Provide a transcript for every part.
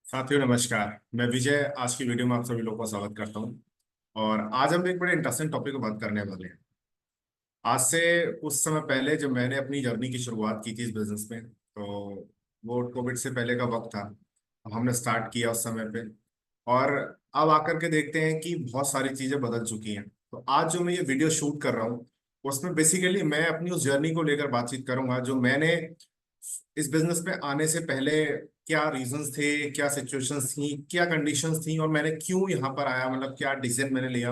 साथियों नमस्कार। मैं विजय आज की वीडियो में आप सभी लोगों का स्वागत करता हूं। और आज हम एक बड़े इंटरेस्टिंग टॉपिक पर बात करने वाले हैं। आज से कुछ समय पहले जब मैंने अपनी जर्नी की शुरुआत की थी इस बिजनेस में, तो वो कोविड से पहले का वक्त था। अब हमने स्टार्ट किया उस समय पे, और अब आकर के देखते हैं कि बहुत सारी चीजें बदल चुकी हैं। तो आज जो मैं ये वीडियो शूट कर रहा हूँ, उसमें बेसिकली मैं अपनी उस जर्नी को लेकर बातचीत करूंगा जो मैंने इस बिजनेस में आने से पहले, क्या रीजंस थे, क्या सिचुएशंस थी, क्या कंडीशंस थी, और मैंने क्यों यहाँ पर आया, मतलब क्या डिसीजन मैंने लिया।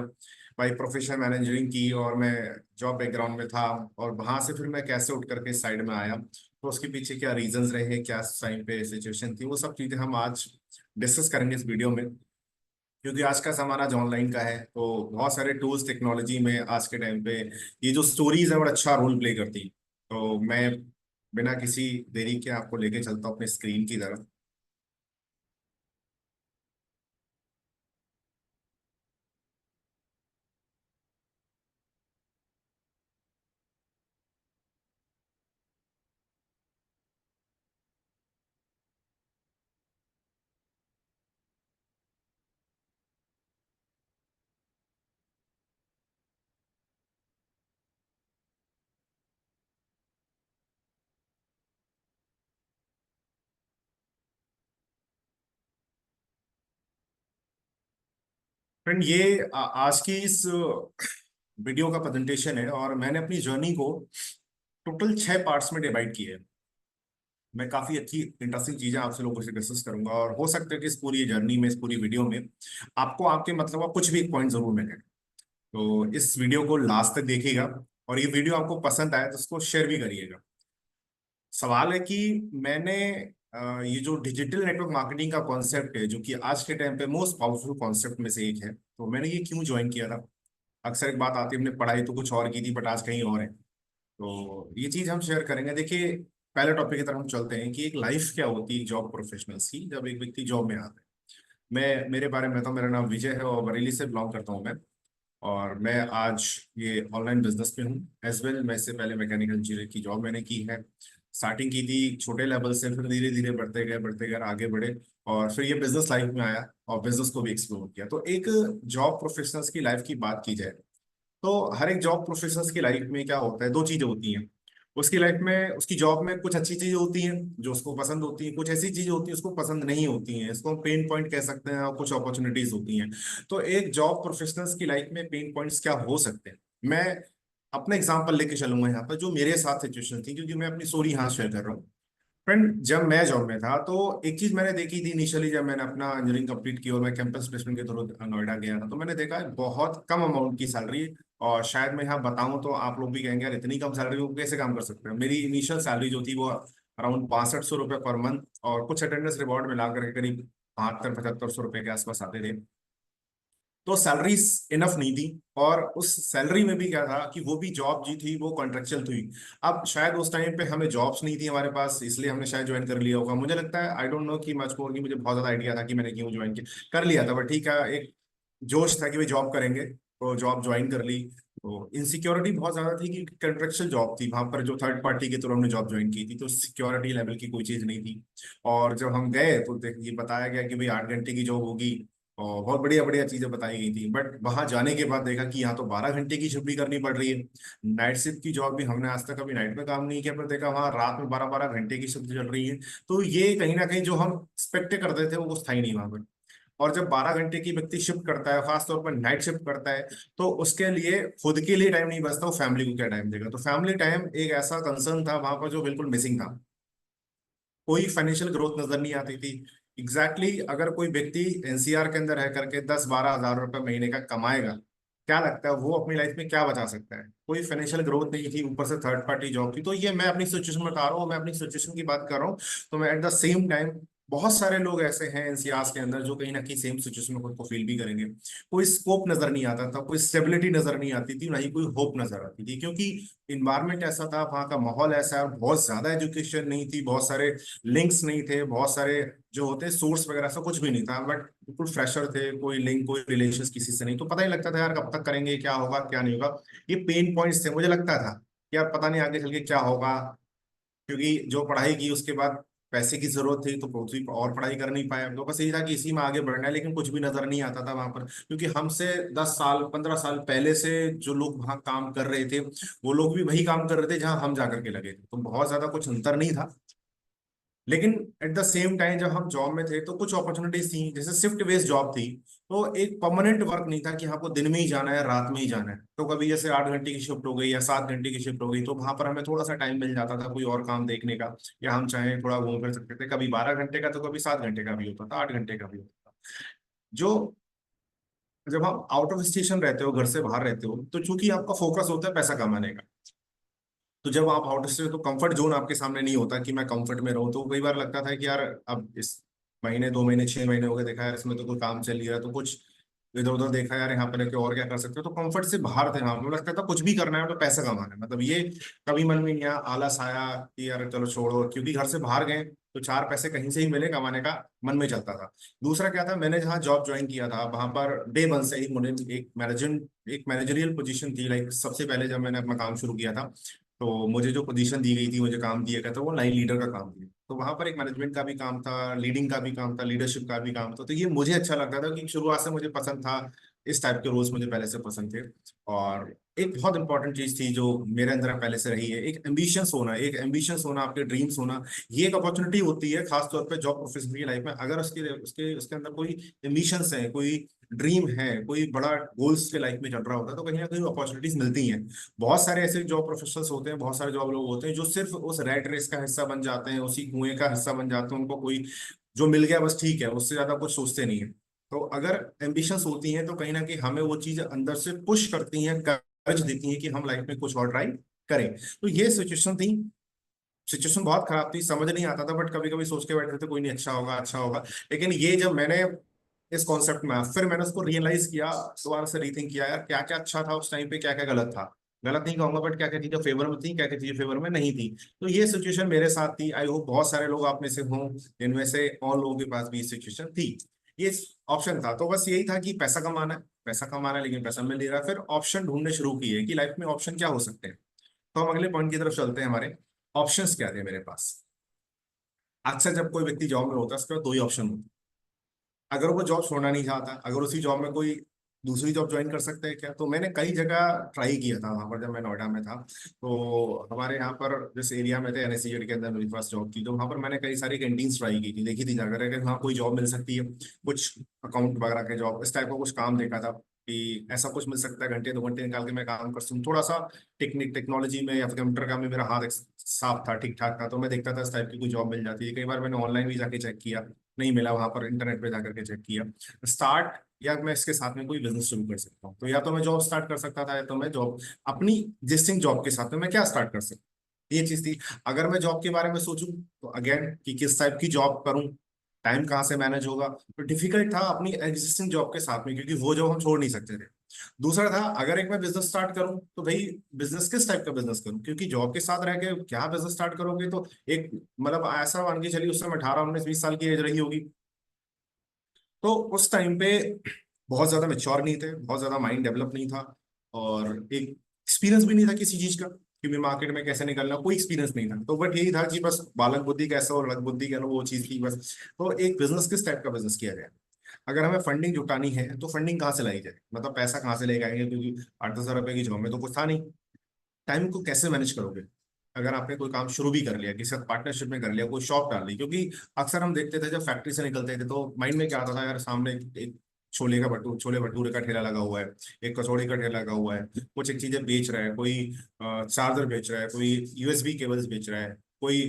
भाई प्रोफेशनल मैनेजरिंग की और मैं जॉब बैकग्राउंड में था, और वहां से फिर मैं कैसे उठ करके इस साइड में आया, तो उसके पीछे क्या रीजंस रहे, क्या टाइम पे सिचुएशन थी, वो सब चीजें हम आज डिस्कस करेंगे इस वीडियो में। क्योंकि आज का जमाना जो ऑनलाइन का है, तो बहुत सारे टूल्स टेक्नोलॉजी में आज के टाइम पे ये जो स्टोरीज है बड़ा अच्छा रोल प्ले करती है। तो मैं बिना किसी देरी के आपको लेके चलता हूँ अपने स्क्रीन की तरफ। फ्रेंड, ये आज की इस वीडियो का प्रेजेंटेशन है, और मैंने अपनी जर्नी को टोटल 6 पार्ट्स में डिवाइड किया है। मैं काफी अच्छी इंटरेस्टिंग चीजें आपसे लोगों से डिस्कस करूंगा, और हो सकता है कि इस पूरी जर्नी में, इस पूरी वीडियो में आपको आपके मतलब का कुछ भी एक पॉइंट जरूर मिले। तो इस वीडियो को लास्ट तक देखिएगा, और ये वीडियो आपको पसंद आए तो उसको शेयर भी करिएगा। सवाल है कि मैंने ये जो डिजिटल नेटवर्क मार्केटिंग का कॉन्सेप्ट है, जो कि आज के टाइम पे मोस्ट पावरफुल कॉन्सेप्ट में से एक है, तो मैंने ये क्यों ज्वाइन किया था। अक्सर एक बात आती है, हमने पढ़ाई तो कुछ और की थी बट आज कहीं और है। तो ये चीज हम शेयर करेंगे। देखिए, पहले टॉपिक की तरफ हम चलते हैं कि एक लाइफ क्या होती है जॉब प्रोफेशनल्स की, जब एक व्यक्ति जॉब में आता है। मैं मेरे बारे में, तो मेरा नाम विजय है और बरेली से बिलोंग करता हूँ मैं। और मैं आज ये ऑनलाइन बिजनेस में हूँ एज वेल। मैं इससे पहले मैकेनिकल इंजीनियर की जॉब मैंने की है। स्टार्टिंग की थी छोटे लेवल से, फिर धीरे धीरे बढ़ते गए आगे बढ़े, और फिर ये बिजनेस लाइफ में आया और बिजनेस को भी एक्सप्लोर किया। तो एक जॉब प्रोफेशनल्स की लाइफ की बात की जाए, तो हर एक जॉब प्रोफेशनल्स की लाइफ में क्या होता है, दो चीजें होती हैं। उसकी लाइफ में, उसकी जॉब में कुछ अच्छी चीजें होती हैं जो उसको पसंद होती हैं, कुछ ऐसी चीजें होती हैं उसको पसंद नहीं होती हैं, इसको हम पेन पॉइंट कह सकते हैं, और कुछ अपॉर्चुनिटीज होती हैं। तो एक जॉब प्रोफेशनल्स की लाइफ में पेन पॉइंट्स क्या हो सकते हैं, मैं अपना एग्जांपल लेके चलूंगा यहाँ पर, जो मेरे साथ सिचुएशन थी, क्योंकि मैं अपनी स्टोरी यहाँ शेयर कर रहा हूँ। फ्रेंड, जब मैं जॉब में था तो एक चीज मैंने देखी थी इनिशियली, जब मैंने अपना इंजीनियरिंग कंप्लीट की और मैं कैंपस प्लेसमेंट के थ्रू नोएडा गया था, तो मैंने देखा है बहुत कम अमाउंट की सैलरी। और शायद मैं यहाँ बताऊं तो आप लोग भी कहेंगे यार इतनी कम सैलरी वो कैसे काम कर सकते हैं। मेरी इनिशियल सैलरी जो थी वो अराउंड 6500 रुपये पर मंथ, और कुछ अटेंडेंस रिवॉर्ड मिला करके करीब 72-75 सौ रुपये के आसपास आते थे। तो सैलरी इनफ नहीं थी। और उस सैलरी में भी क्या था कि वो भी जॉब जी थी, वो कॉन्ट्रेक्चुअल थी। अब शायद उस टाइम पे हमें जॉब्स नहीं थी हमारे पास, इसलिए हमने शायद ज्वाइन कर लिया होगा, मुझे लगता है। आई डोंट नो कि मच मोर, की मुझे बहुत ज्यादा आइडिया था कि मैंने क्यों ज्वाइन किया, कर लिया था, बट ठीक है, एक जोश था कि भाई जॉब करेंगे, तो जॉब ज्वाइन कर ली। तो इनसिक्योरिटी बहुत ज्यादा थी कि कॉन्ट्रेक्चुअल जॉब थी वहां पर, जो थर्ड पार्टी के थ्रू हमने जॉब ज्वाइन की थी, तो सिक्योरिटी लेवल की कोई चीज नहीं थी। और जब हम गए तो ये बताया गया कि भाई 8 घंटे की जॉब होगी, और बहुत बढ़िया बढ़िया चीजें बताई गई थी। बट वहां जाने के बाद देखा कि यहाँ तो 12 घंटे की शिफ्ट भी करनी पड़ रही है। नाइट शिफ्ट की जॉब भी, हमने आज तक कभी नाइट में काम नहीं किया, पर देखा वहां रात में 12-12 घंटे की शिफ्ट चल रही है। तो ये कहीं ना कहीं जो हम एक्सपेक्ट करते थे वो था ही नहीं वहां पर। और जब 12 घंटे की व्यक्ति शिफ्ट करता है, खासतौर पर नाइट शिफ्ट करता है, तो उसके लिए खुद के लिए टाइम नहीं बचता, वो फैमिली को क्या टाइम देगा। तो फैमिली टाइम एक ऐसा कंसर्न था वहां पर जो बिल्कुल मिसिंग था। कोई फाइनेंशियल ग्रोथ नजर नहीं आती थी। एग्जैक्टली अगर कोई व्यक्ति एनसीआर के अंदर रह करके 10-12 हज़ार रुपये महीने का कमाएगा, क्या लगता है वो अपनी लाइफ में क्या बचा सकता है। कोई फाइनेंशियल ग्रोथ नहीं थी, ऊपर से थर्ड पार्टी जॉब थी। तो ये मैं अपनी सिचुएशन बता रहा हूँ, मैं अपनी सिचुएशन की बात कर रहा हूँ। तो मैं एट द सेम टाइम, बहुत सारे लोग ऐसे हैं एनसीआर के अंदर जो कहीं ना कहीं सेम सिचुएशन में खुद को फील भी करेंगे। कोई स्कोप नजर नहीं आता था, कोई स्टेबिलिटी नजर नहीं आती थी, ना ही कोई होप नजर आती थी, क्योंकि इन्वायरमेंट ऐसा था, वहाँ का माहौल ऐसा है, और बहुत ज्यादा एजुकेशन नहीं थी, बहुत सारे लिंक्स नहीं थे, बहुत सारे जो होते सोर्स वगैरह सब कुछ भी नहीं था। बट बिल्कुल फ्रेशर थे, कोई लिंक कोई रिलेशन किसी से नहीं, तो पता ही लगता था यार कब तक करेंगे, क्या होगा क्या नहीं होगा। ये पेन पॉइंट्स थे, मुझे लगता था कि यार पता नहीं आगे चल के क्या होगा। क्योंकि जो पढ़ाई की उसके बाद पैसे की जरूरत थी तो पृथ्वी पर और पढ़ाई कर नहीं पाया, तो बस यही था कि इसी में आगे बढ़ना है, लेकिन कुछ भी नजर नहीं आता था वहां पर, क्योंकि हमसे 10 साल 15 साल पहले से जो लोग वहां काम कर रहे थे, वो लोग भी वही काम कर रहे थे जहां हम जाकर के लगे थे, तो बहुत ज्यादा कुछ अंतर नहीं था। लेकिन एट द सेम टाइम जब हम जॉब में थे तो कुछ अपॉर्चुनिटीज थी, जैसे शिफ्ट बेस्ड जॉब थी, तो एक परमानेंट वर्क नहीं था कि आपको दिन में ही जाना है रात में ही जाना है। तो कभी जैसे 8 घंटे की शिफ्ट हो गई या 7 घंटे की शिफ्ट हो गई, तो वहां पर हमें थोड़ा सा टाइम मिल जाता था कोई और काम देखने का, या हम चाहें थोड़ा घूम फिर सकते थे, कभी 12 घंटे का तो कभी 7 घंटे का भी होता था, 8 घंटे का भी होता था। जो जब हम आउट ऑफ स्टेशन रहते हो, घर से बाहर रहते हो, तो चूंकि आपका फोकस होता है पैसा कमाने का, तो जब आप आउट स्टेशन, तो कंफर्ट जोन आपके सामने नहीं होता कि मैं कंफर्ट में रहूं, तो कई बार लगता था कि यार अब इस महीने 2 महीने 6 महीने हो गए, देखा यार इसमें तो कोई काम चल नहीं रहा, तो कुछ इधर उधर देखा यार यहाँ पर और क्या कर सकते हो, तो कंफर्ट से बाहर थे हम, लगता था कुछ भी करना है तो पैसा कमाना है, मतलब ये कभी मन में नहीं आया, आलस आया कि यार चलो छोड़ो, क्योंकि घर से बाहर गए तो 4 पैसे कहीं से ही मिले कमाने का मन में चलता था। दूसरा क्या था, मैंने जहाँ जॉब ज्वाइन किया था वहां पर डे वन से ही मुझे एक मैनेजरियल पोजीशन थी, लाइक सबसे पहले जब मैंने अपना काम शुरू किया था, तो मुझे जो पोजीशन दी गई थी, मुझे काम दिया गया था वो लाइन लीडर का काम दिया, तो वहां पर एक मैनेजमेंट का भी काम था, लीडिंग का भी काम था, लीडरशिप का भी काम था, तो ये मुझे अच्छा लगता था कि शुरुआत से मुझे पसंद था, इस टाइप के रोल्स मुझे पहले से पसंद थे। और एक बहुत इंपॉर्टेंट चीज थी जो मेरे अंदर पहले से रही है, एक एम्बिशंस होना, आपके ड्रीम्स होना, ये एक अपॉर्चुनिटी होती है खासतौर पे जॉब प्रोफेशनल की लाइफ में, अगर उसके उसके उसके अंदर कोई एम्बिशंस है, कोई ड्रीम है, कोई बड़ा गोल्स के लाइफ में चल रहा होता है, तो कहीं ना कहीं अपॉर्चुनिटीज मिलती हैं। बहुत सारे ऐसे जॉब प्रोफेशनल्स होते हैं, बहुत सारे जॉब लोग होते हैं जो सिर्फ उस रैट रेस का हिस्सा बन जाते हैं, उसी कुएं का हिस्सा बन जाते हैं, उनको कोई जो मिल गया बस ठीक है, उससे ज्यादा कुछ सोचते नहीं है। तो अगर एम्बिशंस होती हैं तो कहीं ना कहीं हमें वो चीज अंदर से पुश करती हैं, कर्ज देती हैं कि हम लाइफ में कुछ और ट्राई करें। तो ये सिचुएशन थी, सिचुएशन बहुत खराब थी, समझ नहीं आता था, बट कभी कभी सोच के बैठते थे कोई नहीं, अच्छा होगा अच्छा होगा। लेकिन ये जब मैंने इस कॉन्सेप्ट में आया, फिर मैंने उसको रियलाइज किया, दोबारा से रीथिंक किया, यार क्या क्या अच्छा था उस टाइम पे, क्या क्या गलत था, गलत नहीं कहूंगा बट क्या क्या चीजें फेवर में थी, क्या क्या चीजें फेवर में नहीं थी। तो ये सिचुएशन मेरे साथ थी, आई होप बहुत सारे लोग आप में से हों जिनमें से और लोगों के पास भी सिचुएशन थी। ये ऑप्शन था, तो बस यही था कि पैसा कमाना है, पैसा कमाना है, लेकिन पैसा मिल नहीं रहा, फिर ऑप्शन ढूंढने शुरू किए कि लाइफ में ऑप्शन क्या हो सकते हैं। तो हम अगले पॉइंट की तरफ चलते हैं, हमारे ऑप्शंस क्या थे मेरे पास। अक्सर जब कोई व्यक्ति जॉब में होता है उसके पास दो ही ऑप्शन होते हैं, अगर वो जॉब छोड़ना नहीं चाहता, अगर उसी जॉब में कोई दूसरी जॉब ज्वाइन कर सकता है क्या, तो मैंने कई जगह ट्राई किया था वहां पर जब मैं नोएडा में था। तो हमारे यहाँ पर जिस एरिया में थे एनएससीजेड के अंदर मेरी फर्स्ट जॉब थी, तो वहां पर मैंने कई सारी कैंटीन्स ट्राई की थी, देखी थी जाकर अगर हाँ कोई जॉब मिल सकती है, कुछ अकाउंट वगैरह के जॉब इस टाइप का कुछ काम देखा था कि ऐसा कुछ मिल सकता है, घंटे 2 घंटे निकाल के मैं काम कर सकूँ, थोड़ा सा टेक्नोलॉजी में या फिर कंप्यूटर का में मेरा हाथ साफ था, ठीक ठाक था, तो मैं देखता था इस टाइप की कोई जॉब मिल जाती है। कई बार मैंने ऑनलाइन भी जाके चेक किया, नहीं मिला, वहां पर इंटरनेट पे जाकर के चेक किया। स्टार्ट, या मैं इसके साथ में कोई बिजनेस शुरू कर सकता हूँ, तो या तो मैं जॉब स्टार्ट कर सकता था, या तो मैं जॉब अपनी एग्जिस्टिंग जॉब के साथ में मैं क्या स्टार्ट कर सकता हूँ, ये चीज थी। अगर मैं जॉब के बारे में सोचूं तो अगेन कि किस टाइप की जॉब करूं, टाइम कहाँ से मैनेज होगा, तो डिफिकल्ट था अपनी एग्जिस्टिंग जॉब के साथ में, क्योंकि वो जॉब हम छोड़ नहीं सकते थे। दूसरा था अगर एक मैं बिजनेस स्टार्ट करूं तो भाई बिजनेस किस टाइप का बिजनेस करूं, क्योंकि जॉब के साथ रह के क्या बिजनेस स्टार्ट करोगे, तो एक मतलब ऐसा मान के चलिए उस समय 18 19 20 साल की एज रही होगी, तो उस टाइम पे बहुत ज्यादा मेच्योर नहीं थे, बहुत ज्यादा माइंड डेवलप नहीं था, और एक एक्सपीरियंस भी नहीं था किसी चीज का कि मैं मार्केट में कैसे निकलना, कोई एक्सपीरियंस नहीं था, तो बट यही था कि बस बालक बुद्धि कैसे और लक बुद्धि कह लो वो चीज थी बस। तो एक बिजनेस किस टाइप का बिजनेस किया जाए, अगर हमें फंडिंग जुटानी है तो फंडिंग कहाँ से लाई जाए, मतलब पैसा कहाँ से लेके आएंगे, क्योंकि 8 10 हज़ार रुपए की जॉब में तो कुछ था नहीं। टाइम को कैसे मैनेज करोगे, अगर आपने कोई काम शुरू भी कर लिया, किसी साथ पार्टनरशिप में कर लिया, कोई शॉप डाल ली, क्योंकि अक्सर हम देखते थे जब फैक्ट्री से निकलते थे तो माइंड में क्या आता था, यार सामने एक छोले भटूरे का ठेला लगा हुआ है, एक कचौड़ी का ठेला लगा हुआ है, कुछ एक चीजें बेच रहा है कोई, चार्जर बेच रहा है कोई, यूएसबी केबल्स बेच रहा है कोई,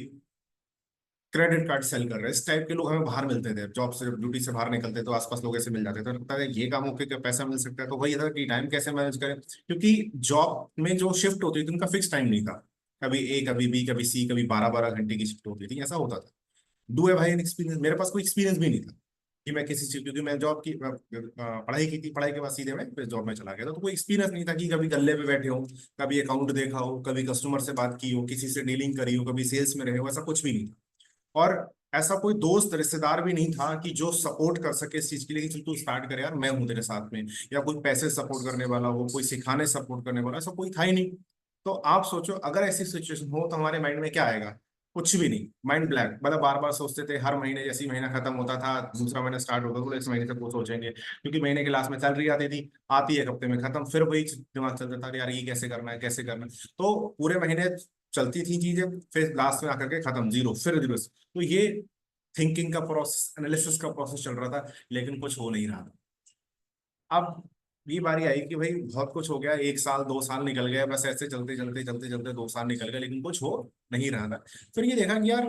क्रेडिट कार्ड सेल कर रहे हैं, इस टाइप के लोग हमें बाहर मिलते थे, जॉब से ड्यूटी से बाहर निकलते तो आसपास लोग ऐसे मिल जाते थे, तो लगता है ये काम होके क्या पैसा मिल सकता है, तो वही था कि टाइम कैसे मैनेज करें, क्योंकि जॉब में जो शिफ्ट होती थी उनका फिक्स टाइम नहीं था, कभी ए कभी बी कभी सी, कभी 12 12 घंटे की शिफ्ट होती थी, ऐसा होता था। डू है भाई एक्सपीरियंस, मेरे पास कोई एक्सपीरियंस भी नहीं था कि मैं किसी चीज, क्योंकि मैं जॉब की पढ़ाई की थी, पढ़ाई के बाद सीधे मैं फिर जॉब में चला गया था, तो कोई एक्सपीरियंस नहीं था कि कभी गल्ले पे बैठे हो, कभी अकाउंट देखा हो, कभी कस्टमर से बात की हो, किसी से डीलिंग करी हो, कभी सेल्स में रहे हो, ऐसा कुछ भी नहीं था। और ऐसा कोई दोस्त रिश्तेदार भी नहीं था कि जो सपोर्ट कर सके इस चीज के लिए कि चल तू स्टार्ट कर यार मैं हूं तेरे साथ में, या कोई पैसे सपोर्ट करने वाला हो, कोई सिखाने सपोर्ट करने वाला, ऐसा कोई था ही नहीं। तो आप सोचो अगर ऐसी सिचुएशन हो तो हमारे माइंड में क्या आएगा, कुछ भी नहीं, माइंड ब्लैंक। मतलब बार बार सोचते थे, हर महीने जैसे ही महीना खत्म होता था दूसरा महीना स्टार्ट होता था, तो इस महीने से वो सोचेंगे, क्योंकि महीने के लास्ट में सैलरी आती थी, आती है एक हफ्ते में खत्म, फिर वही दिमाग चलता था, यार ये कैसे करना है, कैसे करना है। तो पूरे महीने चलती थी चीजें, फिर लास्ट में आकर के खत्म, जीरो, फिर जीरो। तो ये थिंकिंग का प्रोसेस, एनालिसिस का प्रोसेस चल रहा था, लेकिन कुछ हो नहीं रहा था। अब ये बारी आई कि भाई बहुत कुछ हो गया, 1 साल 2 साल निकल गए, बस ऐसे चलते चलते चलते चलते 2 साल निकल गए, लेकिन कुछ हो नहीं रहा था। फिर ये देखा कि यार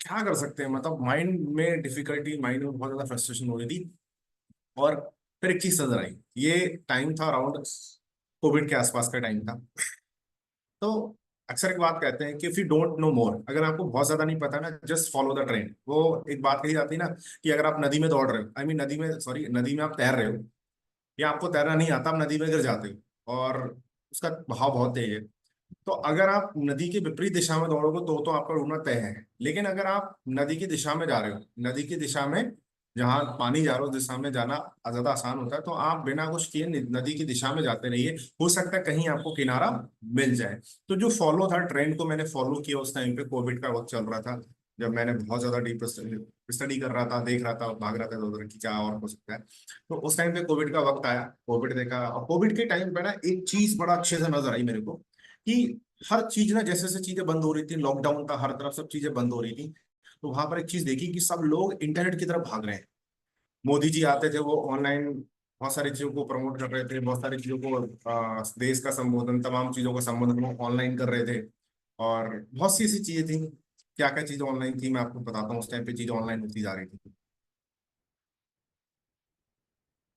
क्या कर सकते हैं, मतलब माइंड में डिफिकल्टी, माइंड में बहुत ज्यादा फ्रस्ट्रेशन हो रही थी। और फिर एक चीज नजर आई, ये टाइम था अराउंड कोविड के आसपास का टाइम था। तो अक्सर एक बात कहते हैं कि इफ यू डोंट नो मोर, अगर आपको बहुत ज्यादा नहीं पता ना, जस्ट फॉलो द ट्रेंड। वो एक बात कही जाती है ना, कि अगर आप नदी में दौड़ रहे हो, आई मीन नदी में, सॉरी, नदी में आप तैर रहे हो, या आपको तैरना नहीं आता, आप नदी में गिर जाते हो और उसका बहाव बहुत तेज है, तो अगर आप नदी के विपरीत दिशा में दौड़ोगे तो आपका डूबना तय है। लेकिन अगर आप नदी की दिशा में जा रहे हो, नदी की दिशा में, जहां पानी जा रहा हो उस दिशा में जाना ज्यादा आसान होता है, तो आप बिना कुछ किए नदी की दिशा में जाते रहिए, हो सकता है कहीं आपको किनारा मिल जाए। तो जो फॉलो था, ट्रेंड को मैंने फॉलो किया उस टाइम पे, कोविड का वक्त चल रहा था, जब मैंने बहुत ज्यादा डीप स्टडी कर रहा था, देख रहा था, भाग रहा था इधर उधर कि क्या और हो सकता है। तो उस टाइम पे कोविड का वक्त आया, कोविड देखा, और कोविड के टाइम पे ना एक चीज बड़ा अच्छे से नजर आई मेरे को, कि हर चीज ना, जैसे जैसे चीजें बंद हो रही थी, लॉकडाउन था, हर तरफ सब चीजें बंद हो रही थी, तो वहां पर एक चीज देखी कि सब लोग इंटरनेट की तरफ भाग रहे हैं। मोदी जी आते थे, वो ऑनलाइन बहुत सारी चीजों को प्रमोट कर रहे थे, बहुत सारी चीजों को, देश का संबोधन, तमाम चीजों का संबोधन वो ऑनलाइन कर रहे थे। और बहुत सी ऐसी चीजें थी, क्या क्या चीजें ऑनलाइन थी मैं आपको बताता हूँ, उस टाइम पे चीजें ऑनलाइन होती जा रही थी।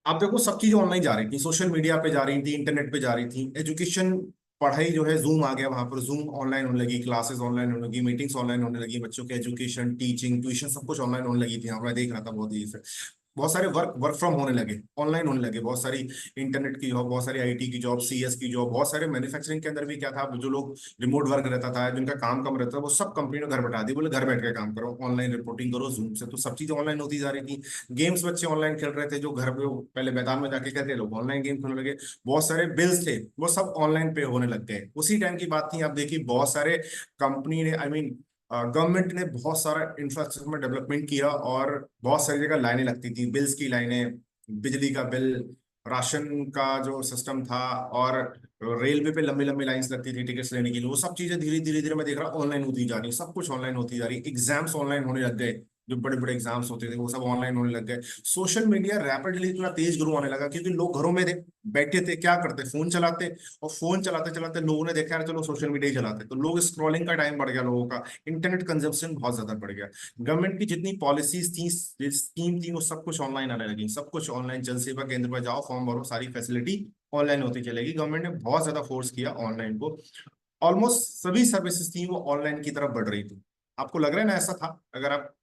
आप देखो, सब चीजें ऑनलाइन जा रही थी, सोशल मीडिया पे जा रही थी, इंटरनेट पे जा रही थी, एजुकेशन, पढ़ाई जो है, जूम आ गया, वहां पर जूम ऑनलाइन होने लगी, क्लासेस ऑनलाइन होने लगी, मीटिंग्स ऑनलाइन होने लगी, बच्चों के एजुकेशन, टीचिंग, ट्यूशन, सब कुछ ऑनलाइन होने लगी थी। हाँ, मैं देख रहा था बहुत ही से, बहुत सारे वर्क वर्क फ्रॉम होने लगे, ऑनलाइन होने लगे, बहुत सारी इंटरनेट की जॉब, बहुत सारी आईटी की जॉब, सीएस की जॉब, बहुत सारे मैन्युफैक्चरिंग के अंदर भी क्या था, जो लोग रिमोट वर्क रहता था, जिनका काम कम रहता था, वो सब कंपनी ने घर बैठा दी, बोले घर बैठ के काम करो, ऑनलाइन रिपोर्टिंग करो जूम से, तो सब चीजें ऑनलाइन होती जा रही थी। गेम्स बच्चे ऑनलाइन खेल रहे थे, जो घर पे पहले मैदान में जाके खेलते, लोग ऑनलाइन गेम खेलने लगे। बहुत सारे बिल्स थे, वो सब ऑनलाइन पे होने लग गए। उसी टाइम की बात थी, आप देखिए बहुत सारे कंपनी ने, आई मीन गवर्नमेंट ने बहुत सारा इंफ्रास्ट्रक्चर में डेवलपमेंट किया, और बहुत सारी जगह लाइनें लगती थी, बिल्स की लाइनें, बिजली का बिल, राशन का जो सिस्टम था, और रेलवे पे लंबी लंबी लाइंस लगती थी टिकट्स लेने के लिए, वो सब चीजें धीरे धीरे धीरे मैं देख रहा हूँ ऑनलाइन होती जा रही, सब कुछ ऑनलाइन होती जा रही, एग्जाम्स ऑनलाइन होने लग गए, जो बड़े बड़े एग्जाम्स होते थे वो सब ऑनलाइन होने लग गए। सोशल मीडिया रैपिडली इतना तेज ग्रो होने लगा, क्योंकि लोग घरों में थे, बैठे थे, क्या करते, फोन चलाते, और फोन चलाते चलाते लोगों ने देखा यार चलो सोशल मीडिया ही चलाते, तो लोग स्क्रॉलिंग का टाइम बढ़ गया लोगों का, इंटरनेट कंजम्पशन बहुत ज्यादा बढ़ गया। गवर्नमेंट की जितनी पॉलिसीज थी, स्कीम थी, वो सब कुछ ऑनलाइन आने लगी, सब कुछ ऑनलाइन, जल सेवा केंद्र पर जाओ, फॉर्म भरो, सारी फैसिलिटी ऑनलाइन होती चलेगी। गवर्नमेंट ने बहुत ज्यादा फोर्स किया ऑनलाइन को, ऑलमोस्ट सभी सर्विसेज थी वो ऑनलाइन की तरफ बढ़ रही थी। आपको लग रहा है ना ऐसा था? अगर आप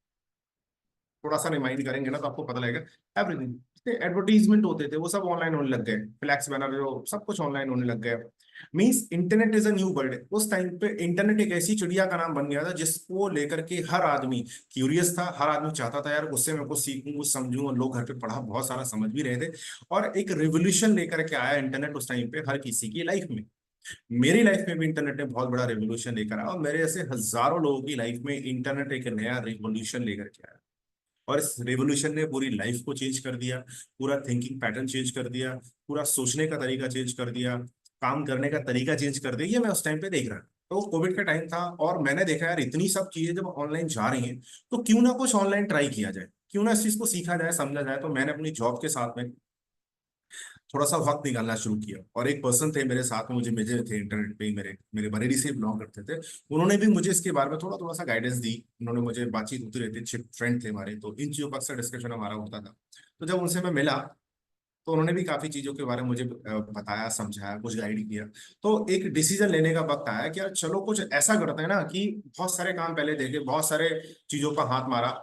थोड़ा सा रिमाइंड करेंगे ना, तो आपको पता लगेगा। एवरीथिंग, एडवर्टीजमेंट होते थे वो सब ऑनलाइन होने लग गए, फ्लैक्स बैनर जो, सब कुछ ऑनलाइन होने लग गए। Means internet is a new world. उस टाइम पे इंटरनेट एक ऐसी चिड़िया का नाम बन गया था, जिसको लेकर के हर आदमी क्यूरियस था, हर आदमी चाहता था यार उससे मैं कुछ सीखूं, कुछ समझूं, और लोग घर पे पढ़ा बहुत सारा समझ भी रहे थे। और एक रिवोल्यूशन लेकर के आया इंटरनेट उस टाइम पे हर किसी की लाइफ में। मेरी लाइफ में भी इंटरनेट ने बहुत बड़ा रेवोल्यूशन लेकर आया, और मेरे ऐसे हजारों लोगों की लाइफ में इंटरनेट एक नया रेवोल्यूशन लेकर के आया। और इस रेवोल्यूशन ने पूरी लाइफ को चेंज कर दिया, पूरा थिंकिंग पैटर्न चेंज कर दिया, पूरा सोचने का तरीका चेंज कर दिया, काम करने का तरीका चेंज कर दिया। ये मैं उस टाइम पे देख रहा था, तो कोविड का टाइम था, और मैंने देखा यार इतनी सब चीजें जब ऑनलाइन जा रही हैं, तो क्यों ना कुछ ऑनलाइन ट्राई किया जाए, क्यों ना इस चीज को सीखा जाए, समझा जाए। तो मैंने अपनी जॉब के साथ में थोड़ा सा वक्त निकालना शुरू किया, और एक पर्सन थे मेरे साथ में, मुझे मिले थे इंटरनेट पे ही, मेरे मेरे बरेली से बिलोंग करते थे। उन्होंने भी मुझे इसके बारे में थोड़ा थोड़ा सा गाइडेंस दी, उन्होंने मुझे, बातचीत होती रहती थी, फ्रेंड थे हमारे, तो इन चीजों का अक्सर डिस्कशन हमारा होता था। तो जब उनसे मैं मिला, तो उन्होंने भी काफी चीजों के बारे में मुझे बताया, समझाया, कुछ गाइड किया। तो एक डिसीजन लेने का वक्त आया कि यार चलो कुछ ऐसा करते हैं ना, कि बहुत सारे काम पहले देखे, बहुत सारे चीजों पर हाथ मारा,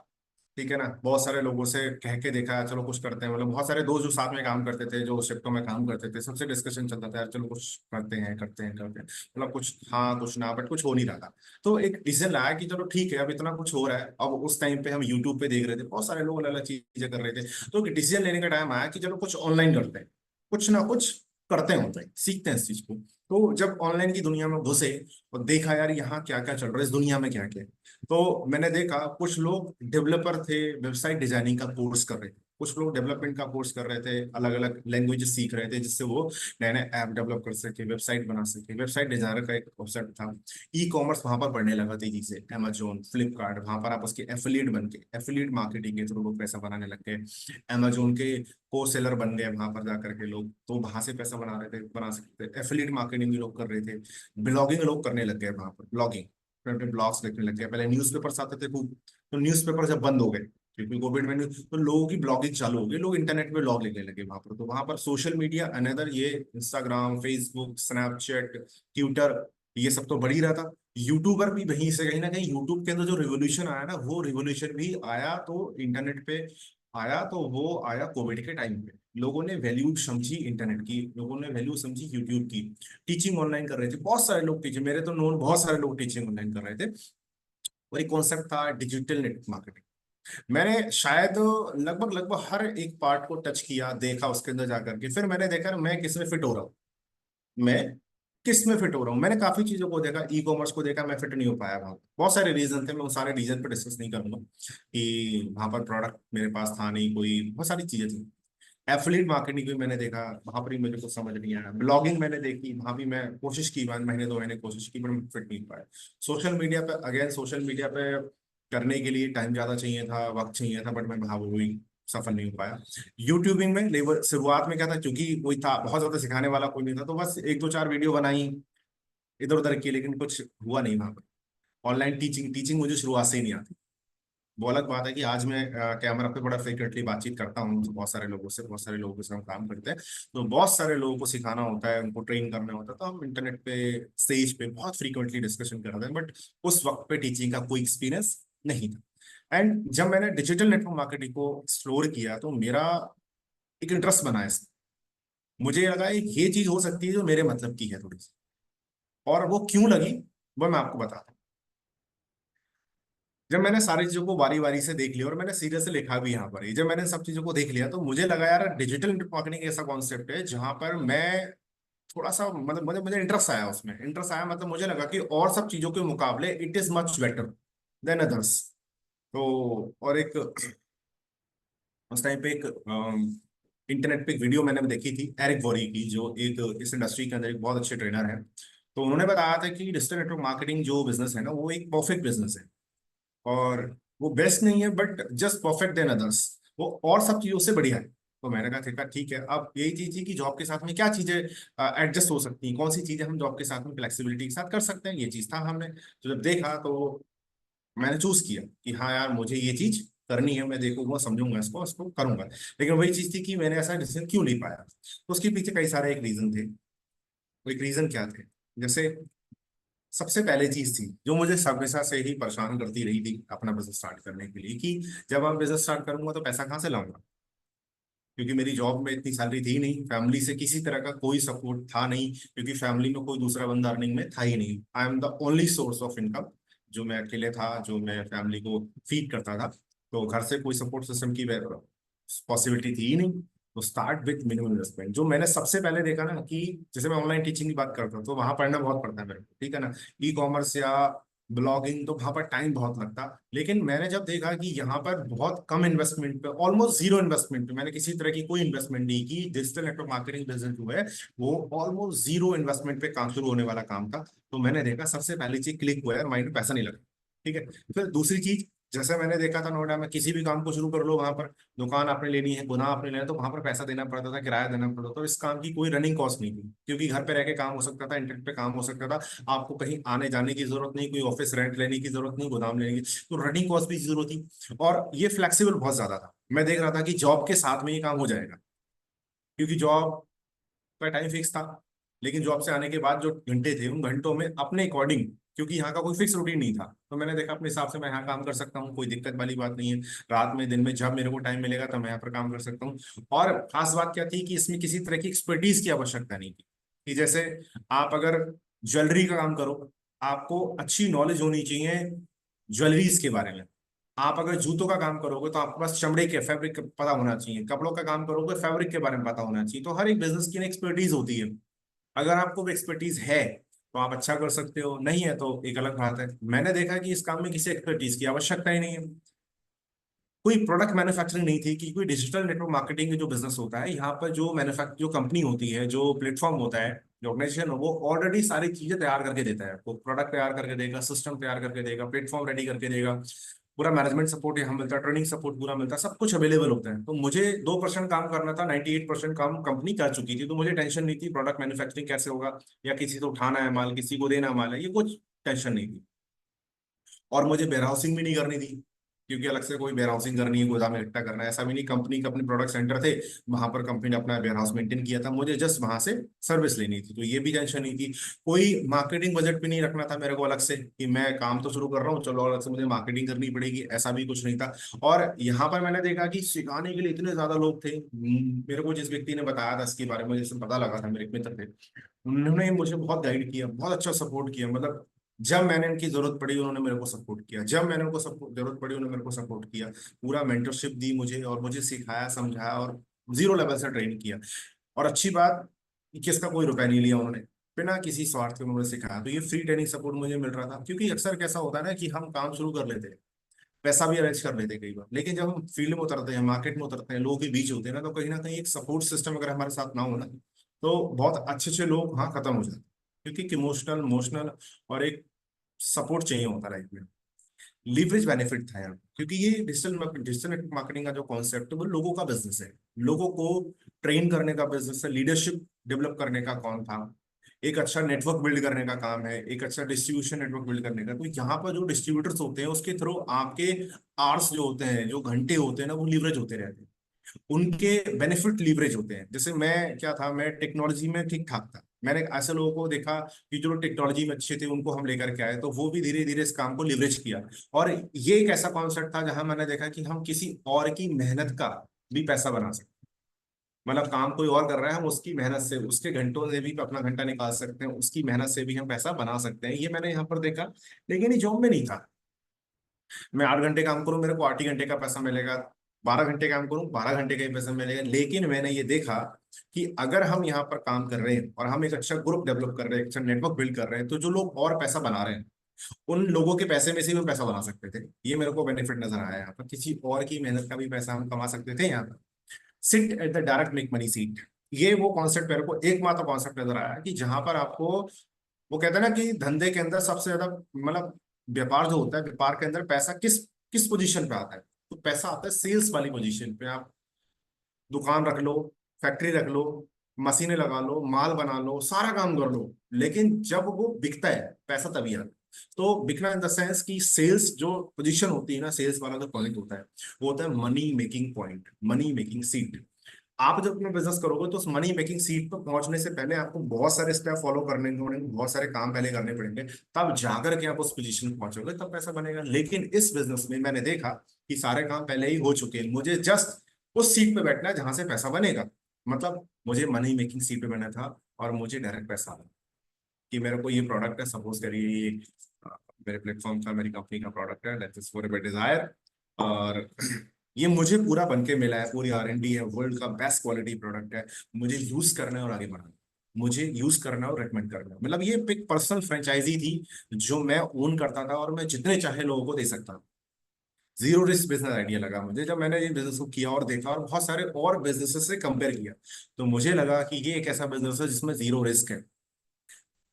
ठीक है ना, बहुत सारे लोगों से कह के देखा, चलो कुछ करते हैं, मतलब बहुत सारे दोस्त जो साथ में काम करते थे, जो शिफ्टों में काम करते थे, सबसे डिस्कशन चलता था यार चलो कुछ करते हैं, करते हैं, करते हैं, मतलब कुछ हाँ कुछ ना, बट कुछ हो नहीं रहा था। तो एक डिसीजन लाया कि चलो ठीक है, अब इतना कुछ हो रहा है। अब उस टाइम पे हम यूट्यूब पे देख रहे थे, बहुत सारे लोग अलग अलग चीजें कर रहे थे, तो एक डिसीजन लेने का टाइम आया कि चलो कुछ ऑनलाइन करते हैं, कुछ ना कुछ करते हैं, ऑनलाइन सीखते हैं इस चीज को। तो जब ऑनलाइन की दुनिया में घुसे और देखा यार यहाँ क्या क्या चल रहा है, इस दुनिया में क्या क्या है, तो मैंने देखा कुछ लोग डेवलपर थे, वेबसाइट डिजाइनिंग का कोर्स कर रहे थे, कुछ लोग डेवलपमेंट का कोर्स कर रहे थे, अलग अलग लैंग्वेजेस सीख रहे थे जिससे वो नए नए ऐप डेवलप कर सके, वेबसाइट बना सके। वेबसाइट डिजाइनर का एक वेबसाइट था। ई कॉमर्स वहां पर बढ़ने लगा तेजी से, अमेजोन, फ्लिपकार्ट, वहां पर आप उसके एफिलिएट बन के, एफिलिएट मार्केटिंग के थ्रू लोग पैसा बनाने लग गए। अमेजोन के को सेलर बन गए वहां पर जाकर के लोग, तो वहां से पैसा बना रहे थे, बना सकते थे। एफिलिएट मार्केटिंग भी लोग कर रहे थे। ब्लॉगिंग लोग करने लग गए वहां पर, ब्लॉगिंग, अपने अपने ब्लॉग्स लिखने लग गए। पहले न्यूज़पेपर्स आते थे खूब, तो न्यूज़पेपर जब बंद हो गए क्योंकि कोविड में, तो लोगों की ब्लॉगिंग चालू हो गई, लोग इंटरनेट पे ब्लॉग लिखने लगे वहां पर। तो वहां पर सोशल मीडिया अनदर, ये इंस्टाग्राम, फेसबुक, स्नैपचैट, ट्विटर, ये सब तो बढ़ ही रहा था। यूट्यूबर भी वहीं से कहीं ना कहीं, यूट्यूब के अंदर जो रिवोल्यूशन आया ना, वो रिवोल्यूशन भी आया तो इंटरनेट पे आया, तो वो आया कोविड के टाइम पे। लोगों ने वैल्यू समझी इंटरनेट की, लोगों ने वैल्यू समझी यूट्यूब की। टीचिंग ऑनलाइन कर रहे थे बहुत सारे लोग, टीचिंग, मेरे तो नोन बहुत सारे लोग टीचिंग ऑनलाइन कर रहे थे। और एक कॉन्सेप्ट था डिजिटल नेटवर्क मार्केटिंग। मैंने शायद लगभग लगभग हर एक पार्ट को टच किया, देखा उसके अंदर जाकर के, फिर मैंने देखा मैं किस में फिट हो रहा हूँ, मैं किस में फिट हो रहा हूँ। मैंने काफी चीजों को देखा, ई कॉमर्स को देखा, मैं फिट नहीं हो पाया वहां। बहुत सारे रीजन थे, मैं उन सारे रीजन पर डिस्कस नहीं करूंगा कि वहां पर प्रोडक्ट मेरे पास था नहीं कोई, बहुत सारी चीजें थी। एफिलिएट मार्केटिंग भी मैंने देखा, वहां पर भी मुझे कुछ समझ नहीं आया। ब्लॉगिंग मैंने देखी, वहां भी मैं कोशिश की, 1 महीने 2 महीने कोशिश की, पर मैं फिट नहीं पाया। सोशल मीडिया पे अगेन, सोशल मीडिया पे करने के लिए टाइम ज्यादा चाहिए था, वक्त चाहिए था, बट मैं वहां वो भी सफल नहीं हो पाया। यूट्यूबिंग में लेबर शुरुआत में क्या था, क्योंकि कोई था बहुत ज्यादा सिखाने वाला कोई नहीं था, तो बस एक दो चार वीडियो बनाई इधर उधर की, लेकिन कुछ हुआ नहीं वहां पर। ऑनलाइन टीचिंग, मुझे शुरुआत से ही नहीं आती। वो अलग बात है कि आज मैं कैमरा पे बड़ा फ्रिक्वेंटली बातचीत करता हूँ तो बहुत सारे लोगों से, बहुत सारे लोगों के साथ हम काम करते हैं, तो बहुत सारे लोगों को सिखाना होता है, उनको ट्रेन करना होता है, तो हम इंटरनेट पे, स्टेज पे बहुत फ्रीक्वेंटली डिस्कशन करते हैं, बट उस वक्त पे टीचिंग का कोई एक्सपीरियंस नहीं था। एंड जब मैंने डिजिटल नेटवर्क मार्केटिंग को एक्सप्लोर किया तो मेरा एक इंटरेस्ट बना इसमें। मुझे लगा ये चीज हो सकती है जो मेरे मतलब की है थोड़ी सी, और वो क्यों लगी वो मैं आपको बताता हूँ। जब मैंने सारी चीजों को बारी बारी से देख लिया, और मैंने सीरियस से लिखा भी यहाँ पर, जब मैंने सब चीजों को देख लिया, तो मुझे लगा यार डिजिटल मार्केटिंग ऐसा कॉन्सेप्ट है जहां पर मैं थोड़ा सा, मतलब मुझे मुझे इंटरेस्ट आया उसमें। इंटरेस्ट आया मतलब मुझे लगा कि और सब चीजों के मुकाबले it is much better than others. तो और एक उस टाइम पे एक इंटरनेट पे एक वीडियो मैंने देखी थी एरिक वॉरी की, जो एक इस इंडस्ट्री के अंदर एक बहुत अच्छे ट्रेनर है। तो उन्होंने बताया था कि डिजिटल नेटवर्क मार्केटिंग जो बिजनेस है ना, वो एक परफेक्ट बिजनेस है, और वो बेस्ट नहीं है but just perfect than others, वो और सब चीजों से बढ़िया है। तो मैंने कहा ठीक है, ठीक है। अब यही चीज थी कि जॉब के साथ में क्या चीजें एडजस्ट हो सकती हैं, कौन सी चीजें हम जॉब के साथ में फ्लेक्सिबिलिटी के साथ कर सकते हैं, ये चीज था। हमने तो जब देखा तो मैंने चूज किया कि हाँ यार मुझे ये चीज करनी है, मैं देखूंगा, समझूंगा इसको, इसको करूंगा। लेकिन वही चीज थी कि मैंने ऐसा डिसीजन क्यों नहीं पाया, तो उसके पीछे कई सारे एक रीजन थे। वो एक रीजन क्या थे, जैसे सबसे पहले चीज थी जो मुझे हमेशा से ही परेशान करती रही थी अपना बिजनेस स्टार्ट करने के लिए, कि जब मैं बिजनेस स्टार्ट करूंगा तो पैसा कहाँ से लाऊंगा, क्योंकि मेरी जॉब में इतनी सैलरी थी नहीं, फैमिली से किसी तरह का कोई सपोर्ट था नहीं, क्योंकि फैमिली में कोई दूसरा बंदा अर्निंग में था ही नहीं। I am the only source of income, जो मैं अकेले था, जो मैं फैमिली को फीड करता था। तो घर से कोई सपोर्ट सिस्टम की पॉसिबिलिटी थी ही नहीं। तो स्टार्ट विथ मिनिमम इन्वेस्टमेंट। जो मैंने सबसे पहले देखा ना, कि जैसे मैं ऑनलाइन टीचिंग की बात करता हूँ तो वहां पढ़ना बहुत पड़ता है मेरे को, ठीक है ना, ई कॉमर्स या ब्लॉगिंग, तो वहां पर टाइम बहुत लगता। लेकिन मैंने जब देखा कि यहाँ पर बहुत कम इन्वेस्टमेंट पे, ऑलमोस्ट जीरो इन्वेस्टमेंट पे, मैंने किसी तरह की कोई इन्वेस्टमेंट नहीं की, डिजिटल नेटवर्क मार्केटिंग बिजनेस जो है वो ऑलमोस्ट जीरो इन्वेस्टमेंट पे काम शुरू होने वाला काम था। तो मैंने देखा सबसे पहली चीज क्लिक हुआ है, माइंड में पैसा नहीं लगा, ठीक है। फिर दूसरी चीज, जैसे मैंने देखा था नोएडा में, किसी भी काम को शुरू कर लो, वहां पर दुकान आपने लेनी है, गुना आपने लेना है, तो वहां पर पैसा देना पड़ता था, किराया देना पड़ता था। तो इस काम की कोई रनिंग कॉस्ट नहीं थी, क्योंकि घर पे रह के काम हो सकता था, इंटरनेट पे काम हो सकता था। आपको कहीं आने जाने की जरूरत नहीं, कोई ऑफिस रेंट लेने की जरूरत नहीं, गोदाम लेने की, तो रनिंग कॉस्ट भी जीरो थी। और ये फ्लेक्सिबल बहुत ज्यादा था। मैं देख रहा था कि जॉब के साथ में ये काम हो जाएगा, क्योंकि जॉब का टाइम फिक्स था, लेकिन जॉब से आने के बाद जो घंटे थे, उन घंटों में अपने अकॉर्डिंग, क्योंकि यहाँ का कोई फिक्स रूटीन नहीं था, तो मैंने देखा अपने हिसाब से मैं यहाँ काम कर सकता हूँ, कोई दिक्कत वाली बात नहीं है। रात में दिन में जब मेरे को टाइम मिलेगा तब मैं यहाँ पर काम कर सकता हूँ। और खास बात क्या थी कि इसमें किसी तरह की एक्सपर्टीज की आवश्यकता नहीं थी, कि जैसे आप अगर ज्वेलरी का काम करो, आपको अच्छी नॉलेज होनी चाहिए ज्वेलरीज के बारे में। आप अगर जूतों का काम करोगे तो आपके पास चमड़े के फैब्रिक पता होना चाहिए, कपड़ों का काम करोगे फैब्रिक के बारे में पता होना चाहिए। तो हर एक बिजनेस की ना एक्सपर्टीज होती है। अगर आपको एक्सपर्टीज है तो आप अच्छा कर सकते हो, नहीं है तो एक अलग बात है। मैंने देखा कि इस काम में किसी एक्सपर्टीज की आवश्यकता ही नहीं है। कोई प्रोडक्ट मैन्युफैक्चरिंग नहीं थी कि कोई डिजिटल नेटवर्क मार्केटिंग का जो बिजनेस होता है, यहाँ पर जो मैन्युफैक्चर जो कंपनी होती है, जो प्लेटफॉर्म होता है, जो ऑर्गेनाइजेशन, वो ऑलरेडी सारी चीजें तैयार करके देता है। वो प्रोडक्ट तैयार करके देगा, सिस्टम तैयार करके देगा, प्लेटफॉर्म रेडी करके देगा, पूरा मैनेजमेंट सपोर्ट यहाँ मिलता है, ट्रेनिंग सपोर्ट पूरा मिलता है, सब कुछ अवेलेबल होता है। तो मुझे 2% काम करना था, 98% काम कंपनी कर चुकी थी, तो मुझे टेंशन नहीं थी प्रोडक्ट मैन्युफैक्चरिंग कैसे होगा, या किसी को उठाना है माल, किसी को देना माल है, ये कुछ टेंशन नहीं थी। और मुझे वेयर हाउसिंग भी नहीं करनी थी, क्योंकि अलग से कोई वेयर हाउसिंग करनी है, गोदाम में इकट्ठा करना है, ऐसा भी नहीं। कंपनी का अपने प्रोडक्ट सेंटर थे, वहां पर कंपनी ने अपना वेयर हाउस मेंटेन किया था, मुझे जस्ट वहां से सर्विस लेनी थी, तो ये भी टेंशन नहीं थी। कोई मार्केटिंग बजट भी नहीं रखना था मेरे को अलग से कि मैं काम तो शुरू कर रहा हूँ, चलो अलग से मुझे मार्केटिंग करनी पड़ेगी, ऐसा भी कुछ नहीं था। और यहाँ पर मैंने देखा कि सिखाने के लिए इतने ज्यादा लोग थे। मेरे को जिस व्यक्ति ने बताया था इसके बारे में, जिससे पता लगा था, मेरे एक मित्र थे, उन्होंने मुझे बहुत गाइड किया, बहुत अच्छा सपोर्ट किया। मतलब जब मैंने इनकी जरूरत पड़ी उन्होंने मेरे को सपोर्ट किया, जब मैंने उनको सपोर्ट जरूरत पड़ी उन्होंने मेरे को सपोर्ट किया। पूरा मेंटरशिप दी मुझे, और मुझे सिखाया, समझाया, और जीरो लेवल से ट्रेन किया। और अच्छी बात कि इसका कोई रुपया नहीं लिया उन्होंने, बिना किसी स्वार्थ के उन्होंने सिखाया। तो ये फ्री ट्रेनिंग सपोर्ट मुझे मिल रहा था, क्योंकि अक्सर कैसा होता है ना कि हम काम शुरू कर लेते हैं, पैसा भी अरेंज कर लेते हैं कई बार, लेकिन जब हम फील्ड में उतरते हैं, मार्केट में उतरते हैं, लोगों के बीच होते हैं ना, तो कहीं ना कहीं एक सपोर्ट सिस्टम अगर हमारे साथ ना हो ना, तो बहुत अच्छे अच्छे लोग वहाँ खत्म हो जाते हैं। क्योंकि एक इमोशनल इमोशनल और एक सपोर्ट चाहिए होता है लाइफ में। लीवरेज बेनिफिट था यार, क्योंकि ये डिजिटल डिजिटल नेटवर्क मार्केटिंग का जो कॉन्सेप्ट है वो लोगों का बिजनेस है, लोगों को ट्रेन करने का बिजनेस है, लीडरशिप डेवलप करने का कौन था, एक अच्छा नेटवर्क बिल्ड करने का काम है, एक अच्छा डिस्ट्रीब्यूशन नेटवर्क बिल्ड करने का। तो यहाँ पर जो डिस्ट्रीब्यूटर्स होते हैं उसके थ्रू आपके आर्स जो होते हैं, जो घंटे होते हैं ना, वो लीवरेज होते रहते हैं, उनके बेनिफिट लीवरेज होते हैं। जैसे मैं क्या था, मैं टेक्नोलॉजी में ठीक ठाक था, मैंने ऐसे लोगों को देखा कि जो टेक्नोलॉजी में अच्छे थे उनको हम लेकर के आए, तो वो भी धीरे धीरे इस काम को लिवरेज किया। और ये एक ऐसा कॉन्सेप्ट था जहां मैंने देखा कि हम किसी और की मेहनत का भी पैसा बना सकते हैं। मतलब काम कोई और कर रहा है, हम उसकी मेहनत से, उसके घंटों से भी अपना घंटा निकाल सकते हैं, उसकी मेहनत से भी हम पैसा बना सकते हैं, ये मैंने यहाँ पर देखा। लेकिन ये जॉब में नहीं था। मैं 8 घंटे काम करूं, मेरे को 8 ही घंटे का पैसा मिलेगा, 12 घंटे काम करूं, 12 घंटे का ही पैसा मिलेगा। लेकिन मैंने ये देखा कि अगर हम यहाँ पर काम कर रहे हैं और हम एक अच्छा ग्रुप डेवलप कर रहे हैं, अच्छा नेटवर्क बिल्ड कर रहे हैं, तो जो लोग और पैसा बना रहे हैं उन लोगों के पैसे में से भी हम पैसा बना सकते थे। ये मेरे को बेनिफिट नजर आया यहाँ पर, किसी और की मेहनत का भी पैसा हम कमा सकते थे यहाँ पर। Sit at the direct make money seat, ये वो कॉन्सेप्ट मेरे को एकमात्र कॉन्सेप्ट नजर आया कि जहां पर आपको, वो कहते हैं ना कि धंधे के अंदर सबसे ज्यादा, मतलब व्यापार जो होता है, व्यापार के अंदर पैसा किस किस पोजीशन पे आता है, तो पैसा आता है सेल्स वाली पोजीशन पे। आप दुकान रख लो, फैक्ट्री रख लो, मशीनें लगा लो, माल बना लो, सारा काम कर लो, लेकिन जब वो बिकता है पैसा तभी आता है। तो बिकना इन द सेंस कि सेल्स जो पोजीशन होती है ना, सेल्स वाला जो पॉइंट होता है, वो होता है money making point, money making seat. आप जब अपना बिजनेस करोगे तो उस मनी मेकिंग सीट पर पहुंचने से पहले आपको बहुत सारे स्टेप फॉलो करने पड़ेंगे, बहुत सारे काम पहले करने पड़ेंगे, तब जाकर के आप उस पोजीशन पर पहुंचोगे, तब पैसा बनेगा। लेकिन इस बिजनेस में मैंने देखा कि सारे काम पहले ही हो चुके हैं, मुझे जस्ट उस सीट पे बैठना है जहां से पैसा बनेगा। मतलब मुझे मनी मेकिंग सीट पे बैठना था, और मुझे डायरेक्ट पैसा आना कि मेरे को ये प्रोडक्ट है, सपोज करिए ये मेरे प्लेटफॉर्म का, मेरी कंपनी का प्रोडक्ट है, लेट्स फॉर डिजायर। और ये मुझे पूरा बन के मिला है, पूरी R&D है, वर्ल्ड का बेस्ट क्वालिटी प्रोडक्ट है, मुझे यूज करना है और आगे बढ़ाना है, मुझे यूज करना और रेकमेंड करना है। मतलब ये एक पर्सनल फ्रेंचाइजी थी जो मैं ओन करता था, और मैं जितने चाहे लोगों को दे सकता था। जीरो रिस्क बिजनेस आइडिया लगा मुझे जब मैंने ये बिजनेस को किया और देखा, और बहुत सारे और बिजनेसेस से कंपेयर किया, तो मुझे लगा कि ये एक ऐसा बिजनेस है जिसमें जीरो रिस्क है।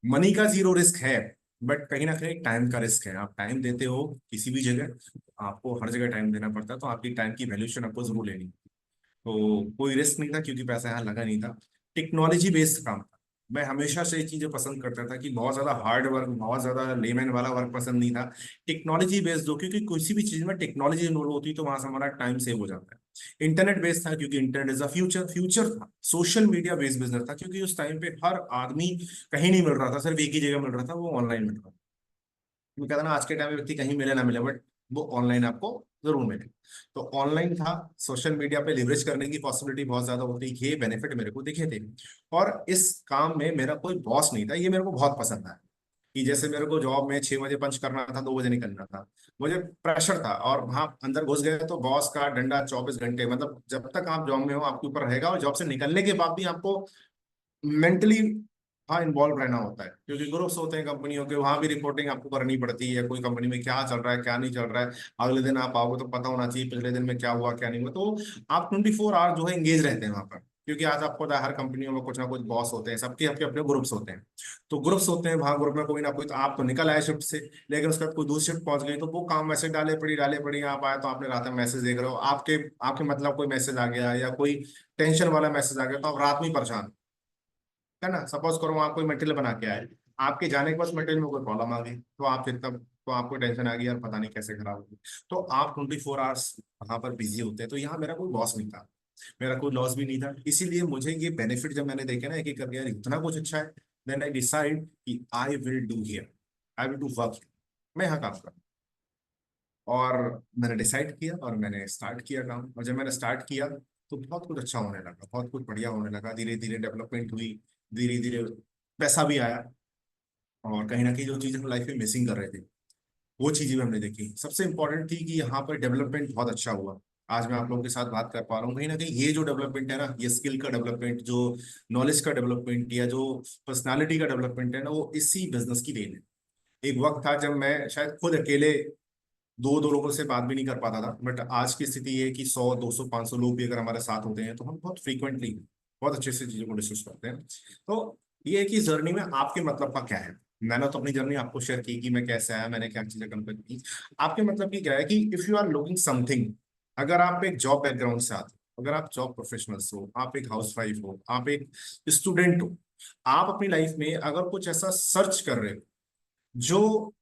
मनी का जीरो रिस्क है, बट कहीं ना कहीं टाइम का रिस्क है। आप टाइम देते हो किसी भी जगह, आपको हर जगह टाइम देना पड़ता है, तो आपकी टाइम की वैल्यूएशन आपको जरूर लेनी। तो कोई रिस्क नहीं था, क्योंकि पैसा यहाँ लगा नहीं था। टेक्नोलॉजी बेस्ड काम था। मैं हमेशा से ये चीजें पसंद करता था कि बहुत ज्यादा हार्ड वर्क, बहुत ज्यादा लेमैन वाला वर्क पसंद नहीं था। टेक्नोलॉजी बेस्ड हो, क्योंकि किसी भी चीज में टेक्नोलॉजी इन्वॉल्व होती है तो वहां से हमारा टाइम सेव हो जाता है। इंटरनेट बेस्ड था, क्योंकि internet is a future, future था। सोशल मीडिया बेस्ड बिजनेस था, क्योंकि उस टाइम पे हर आदमी कहीं नहीं मिल रहा था, सिर्फ एक ही जगह मिल रहा था, वो ऑनलाइन मिल रहा था। मैं कहता ना, आज के टाइम में व्यक्ति कहीं मिले ना मिले, बट वो ऑनलाइन आपको जरूर मिले। तो ऑनलाइन था, सोशल मीडिया पे लिवरेज करने की पॉसिबिलिटी बहुत ज्यादा होती है, ये बेनिफिट मेरे को दिखे थे। और इस काम में मेरा कोई बॉस नहीं था, ये मेरे को बहुत पसंद आया। कि जैसे मेरे को जॉब में 6 बजे पंच करना था, 2 बजे निकलना था, मुझे प्रेशर था, और वहां अंदर घुस गए तो बॉस का डंडा 24 घंटे, मतलब जब तक आप जॉब में हो आपके ऊपर रहेगा, और जॉब से निकलने के बाद भी आपको मेंटली हाँ इन्वॉल्व रहना होता है, क्योंकि ग्रुप्स होते हैं कंपनियों के, वहां भी रिपोर्टिंग आपको करनी पड़ती है, कोई कंपनी में क्या चल रहा है क्या नहीं चल रहा है। अगले दिन आप आओगे तो पता होना चाहिए पिछले दिन में क्या हुआ क्या नहीं हुआ। तो आप 24 आवर जो है एंगेज रहते हैं वहां पर, क्योंकि आज आपको पता है हर कंपनियों में कुछ ना कुछ बॉस होते हैं, सबके अपने अपने ग्रुप्स होते हैं। तो ग्रुप्स होते हैं, वहां ग्रुप में कोई ना कोई, तो आप तो निकल आए शिफ्ट से, लेकिन उसके बाद कोई दूसरी शिफ्ट पहुंच गई तो वो काम मैसेज डाले पड़ी आप आए तो आपने रात में मैसेज देख रहे हो, आपके आपके मतलब कोई मैसेज आ गया या कोई टेंशन वाला मैसेज आ गया तो आप रात में ही परेशान, है ना। सपोज करो आप कोई मटेरियल बना के आए, आपके जाने के बाद मटेरियल में कोई प्रॉब्लम आ गई तो आप फिर तब तो आपको टेंशन आ गई यार पता नहीं कैसे खराब होगी। तो आप 24 आवर्स वहां पर बिजी होते हैं। तो यहाँ मेरा कोई लॉस नहीं था, मेरा कोई लॉस भी नहीं था, इसीलिए मुझे ये बेनिफिट जब मैंने देखे ना एक एक करके यार इतना कुछ अच्छा है, देन आई डिसाइड कि I will do here, I will do work, मैं यहाँ काम करूँ। और मैंने डिसाइड किया और मैंने स्टार्ट किया काम, और जब मैंने स्टार्ट किया तो बहुत कुछ अच्छा होने लगा, बहुत कुछ बढ़िया होने लगा, धीरे धीरे डेवलपमेंट हुई, धीरे धीरे पैसा भी आया, और कहीं ना कहीं जो चीज़ हम लाइफ में मिसिंग कर रहे थे वो चीज़ें भी हमने देखी। सबसे इंपॉर्टेंट थी कि यहाँ पर डेवलपमेंट बहुत अच्छा हुआ। आज मैं आप लोगों के साथ बात कर पा रहा हूँ, कहीं ना कहीं ये जो डेवलपमेंट है ना, ये स्किल का डेवलपमेंट, जो नॉलेज का डेवलपमेंट या जो पर्सनालिटी का डेवलपमेंट है ना, वो इसी बिजनेस की देन है। एक वक्त था जब मैं शायद खुद अकेले दो दो लोगों से बात भी नहीं कर पाता था, बट आज की स्थिति ये है कि 100 200 500 लोग भी अगर हमारे साथ होते हैं तो हम बहुत फ्रीक्वेंटली बहुत अच्छे से चीजों को डिस्कस करते हैं। तो ये है कि जर्नी में आपके मतलब का क्या है। मैंने तो अपनी जर्नी आपको शेयर की कि मैं कैसे आया, मैंने क्या चीजें कंप्लीट की। आपके मतलब की क्या है कि if you are looking something, अगर आप एक जॉब बैकग्राउंड से आते हो, अगर आप जॉब प्रोफेशनल्स हो, आप एक हाउसवाइफ हो, आप एक स्टूडेंट हो, आप अपनी लाइफ में अगर कुछ ऐसा सर्च कर रहे हो जो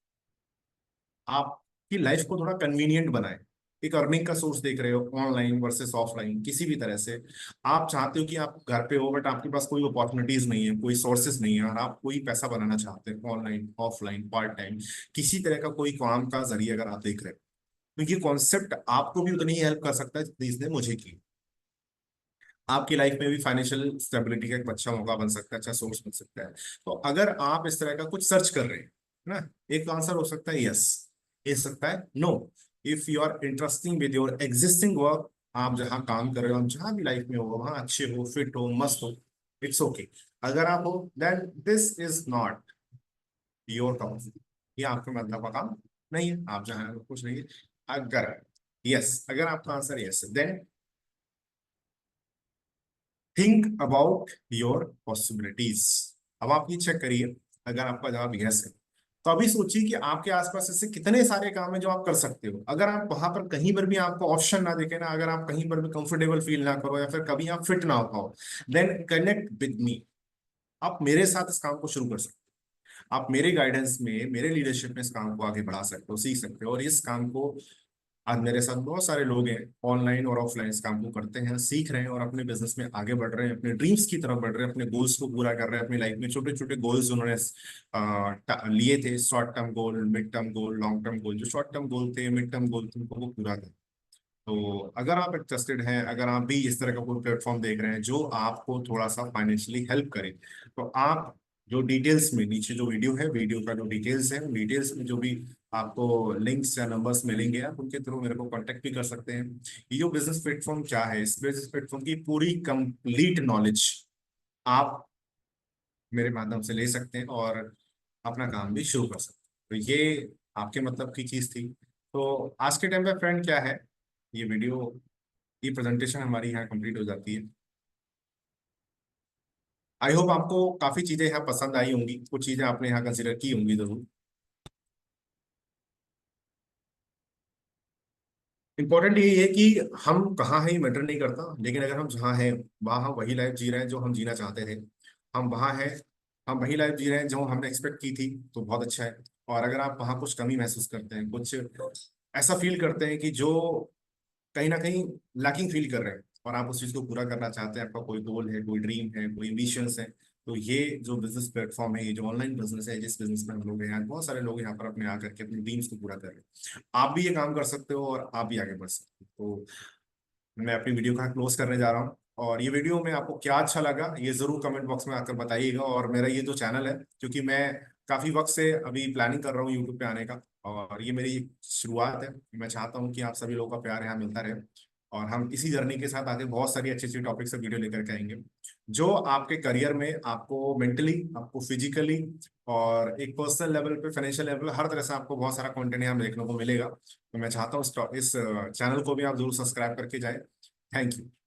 आपकी लाइफ को थोड़ा कन्वीनियंट बनाए, एक अर्निंग का सोर्स देख रहे हो ऑनलाइन वर्सेस ऑफलाइन किसी भी तरह से, आप चाहते हो कि आप घर पे हो बट आपके पास कोई अपॉर्चुनिटीज नहीं है, कोई सोर्सेज नहीं है, और आप कोई पैसा बनाना चाहते हैं ऑनलाइन ऑफलाइन पार्ट टाइम, किसी तरह का कोई काम का जरिए अगर आप देख रहे हो, तो ये कॉन्सेप्ट आपको भी उतनी ही हेल्प कर सकता है जितनी इसने मुझे की। आपकी लाइफ में भी फाइनेंशियल स्टेबिलिटी का एक अच्छा मौका बन सकता है, अच्छा सोर्स बन सकता है। तो अगर आप इस तरह का कुछ सर्च कर रहे हैं ना, एक आंसर हो सकता है यस, हो सकता है no. If you are interesting with your existing work, आप जहां काम कर रहे हो, आप जहां भी लाइफ में हो, वहां अच्छे हो, फिट हो, मस्त हो, इट्स ओके। अगर आप हो then this is not your cup, ये आपके मतलब का काम नहीं है, आप जहां हो, कुछ नहीं है। अगर यस, अगर आपका आंसर यस है then think about your possibilities. अब आप ये चेक करिए, अगर आपका जवाब यस है तो अभी सोचिए कि आपके आसपास ऐसे कितने सारे काम है जो आप कर सकते हो। अगर आप वहां पर कहीं पर भी आपको ऑप्शन ना दिखे ना, अगर आप कहीं पर भी कंफर्टेबल फील ना करो या फिर कभी आप फिट ना हो पाओ, देन कनेक्ट विद मी, आप मेरे साथ इस काम को शुरू कर सकते हो। आप मेरे गाइडेंस में, मेरे लीडरशिप में इस काम को आगे बढ़ा सकते हो, सीख सकते हो, और इस काम को आज मेरे साथ बहुत सारे लोग हैं ऑनलाइन और ऑफलाइन इस काम को करते हैं, सीख रहे हैं और अपने बिजनेस में आगे बढ़ रहे हैं, अपने ड्रीम्स की तरफ बढ़ रहे हैं, अपने गोल्स को पूरा कर रहे हैं। अपनी लाइफ में छोटे छोटे गोल्स उन्होंने लिए थे, short term goal, mid term goal, long term goal. जो शॉर्ट टर्म गोल थे, मिड टर्म गोल थे, उनको वो पूरा कर। तो अगर आप इंटरेस्टेड हैं, अगर आप भी इस तरह का कोई प्लेटफॉर्म देख रहे हैं जो आपको थोड़ा सा फाइनेंशियली हेल्प करे, तो आप जो डिटेल्स में नीचे जो वीडियो है, वीडियो का जो डिटेल्स है, डिटेल्स में जो भी आपको लिंक्स या नंबर्स मिलेंगे, आप उनके थ्रू मेरे को कांटेक्ट भी कर सकते हैं। ये जो बिजनेस प्लेटफॉर्म क्या है, इस बिजनेस प्लेटफॉर्म की पूरी कंप्लीट नॉलेज आप मेरे माध्यम से ले सकते हैं और अपना काम भी शुरू कर सकते हैं। तो ये आपके मतलब की चीज थी। तो आज के टाइम पे फ्रेंड क्या है, ये वीडियो, ये प्रेजेंटेशन हमारी यहाँ कंप्लीट हो जाती है। आई होप आपको काफी चीजें यहाँ पसंद आई होंगी, कुछ चीजें आपने यहाँ कंसिडर की होंगी जरूर। इंपॉर्टेंट ये है कि हम कहाँ हैं ये मैटर नहीं करता, लेकिन अगर हम जहाँ हैं वहाँ हम वही लाइफ जी रहे हैं जो हम जीना चाहते थे, हम वहाँ हैं, हम वही लाइफ जी रहे हैं जो हमने एक्सपेक्ट की थी, तो बहुत अच्छा है। और अगर आप वहाँ कुछ कमी महसूस करते हैं, कुछ ऐसा फील करते हैं कि जो कहीं ना कहीं लैकिंग फील कर रहे हैं, और आप उस चीज को पूरा करना चाहते हैं, आपका कोई गोल है, कोई ड्रीम है, कोई एम्बिशंस है, तो ये जो बिजनेस प्लेटफॉर्म है, ये जो ऑनलाइन बिजनेस है, जिस बिजनेस में हम लोग हैं, बहुत सारे लोग यहाँ पर अपने आकर के अपने ड्रीम्स को पूरा कर रहे हैं, आप भी ये काम कर सकते हो और आप भी आगे बढ़ सकते हो। तो मैं अपनी वीडियो का क्लोज करने जा रहा हूँ, और ये वीडियो में आपको क्या अच्छा लगा ये जरूर कमेंट बॉक्स में आकर बताइएगा। और मेरा ये जो चैनल है, क्योंकि मैं काफी वक्त से अभी प्लानिंग कर रहा हूँ यूट्यूब पे आने का, और ये मेरी शुरुआत है, मैं चाहता हूँ कि आप सभी लोगों का प्यार यहाँ मिलता रहे, और हम इसी जर्नी के साथ आगे बहुत सारी अच्छी अच्छी टॉपिक से वीडियो लेकर के आएंगे। जो आपके करियर में आपको मेंटली, आपको फिजिकली और एक पर्सनल लेवल पे, फाइनेंशियल लेवल, हर तरह से आपको बहुत सारा कंटेंट यहाँ देखने को मिलेगा। तो मैं चाहता हूँ इस चैनल को भी आप जरूर सब्सक्राइब करके जाएं। Thank you.